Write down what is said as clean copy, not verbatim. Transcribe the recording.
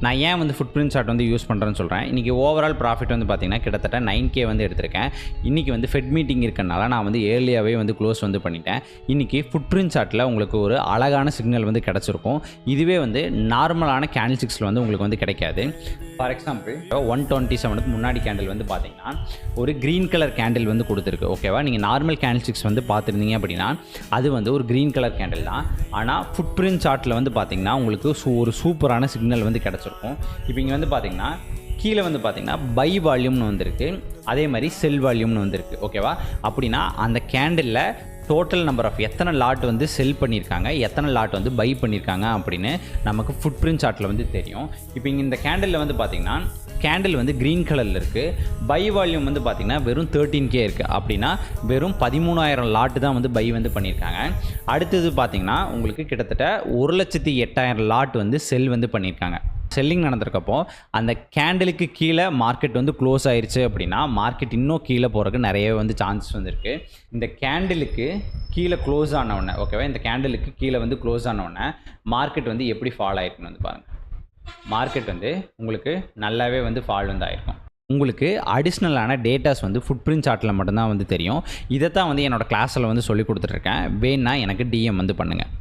நான் ஏன் வந்து ஃபுட் பிரிண்ட் சார்ட் வந்து யூஸ் பண்ணுறேன்னு சொல்கிறேன். இன்றைக்கி ஓவரால் ப்ராஃபிட் வந்து பார்த்திங்கன்னா கிட்டத்தட்ட 9K வந்து எடுத்திருக்கேன். இன்றைக்கி வந்து ஃபெட் மீட்டிங் இருக்கனால நான் வந்து ஏர்லியாகவே வந்து க்ளோஸ் வந்து பண்ணிட்டேன். இன்றைக்கி ஃபுட் பிரிண்ட் சார்ட்டில் உங்களுக்கு ஒரு அழகான சிக்னல் வந்து கிடச்சிருக்கும். இதுவே வந்து நார்மலான கேண்டில் ஸ்டிக்ஸில் வந்து உங்களுக்கு வந்து கிடைக்காது. ஃபார் எக்ஸாம்பிள் 127க்கு முன்னாடி கேண்டில் வந்து பார்த்திங்கன்னா ஒரு க்ரீன் கலர் கேண்டில் வந்து கொடுத்துருக்கு. ஓகேவா, நீங்கள் நார்மல் கேண்டில் ஸ்டிக்ஸ் வந்து பார்த்துருந்தீங்க அப்படின்னா அது வந்து ஒரு க்ரீன் கலர் கேண்டில் தான். ஆனால் ஃபுட் பிரிண்ட் சார்ட்டில் வந்து பார்த்திங்கன்னா உங்களுக்கு ஒரு சூப்பரான சிக்னல் வந்து கிடச்சிருக்கும். இப்போ இங்கே வந்து பார்த்திங்கன்னா கீழே வந்து பார்த்திங்கன்னா பை வால்யூம்னு வந்திருக்கு, அதே மாதிரி செல் வால்யூம்னு வந்திருக்கு. ஓகேவா, அப்படின்னா அந்த கேண்டிலில் டோட்டல் நம்பர் ஆஃப் எத்தனை லாட் வந்து செல் பண்ணியிருக்காங்க, எத்தனை லாட் வந்து பை பண்ணியிருக்காங்க அப்படின்னு நமக்கு ஃபுட் பிரிண்ட் சார்ட்டில் வந்து தெரியும். இப்போ இங்கே இந்த கேண்டிலில் வந்து பார்த்திங்கன்னா கேண்டில் வந்து க்ரீன் கலரில் இருக்குது. பை வால்யூம் வந்து பார்த்திங்கன்னா வெறும் 13K இருக்குது. அப்படின்னா வெறும் 13,000 லாட்டு தான் வந்து பை வந்து பண்ணியிருக்காங்க. அடுத்தது பார்த்திங்கன்னா உங்களுக்கு கிட்டத்தட்ட 1,08,000 லாட் வந்து செல் வந்து பண்ணியிருக்காங்க. செல்லிங் நடந்திருக்கப்போ அந்த கேண்டிலுக்கு கீழே மார்க்கெட் வந்து க்ளோஸ் ஆயிடுச்சு அப்படின்னா மார்க்கெட் இன்னும் கீழே போகிறதுக்கு நிறைய வந்து சான்சஸ் வந்துருக்கு. இந்த கேண்டிலுக்கு கீழே க்ளோஸ் ஆனவுடனே, ஓகேவா, இந்த கேண்டிலுக்கு கீழே வந்து க்ளோஸ் ஆனவுடனே மார்க்கெட் வந்து எப்படி ஃபால் ஆகிருக்குன்னு வந்து பாருங்கள். மார்க்கெட் வந்து உங்களுக்கு நல்லாவே வந்து ஃபால் வந்து ஆகிருக்கும். உங்களுக்கு அடிஷ்னலான டேட்டாஸ் வந்து ஃபுட் பிரிண்ட் சார்ட்டில் மட்டும்தான் வந்து தெரியும். இதை தான் வந்து என்னோடய கிளாஸில் வந்து சொல்லி கொடுத்துட்ருக்கேன். வேணா எனக்கு DM வந்து பண்ணுங்கள்.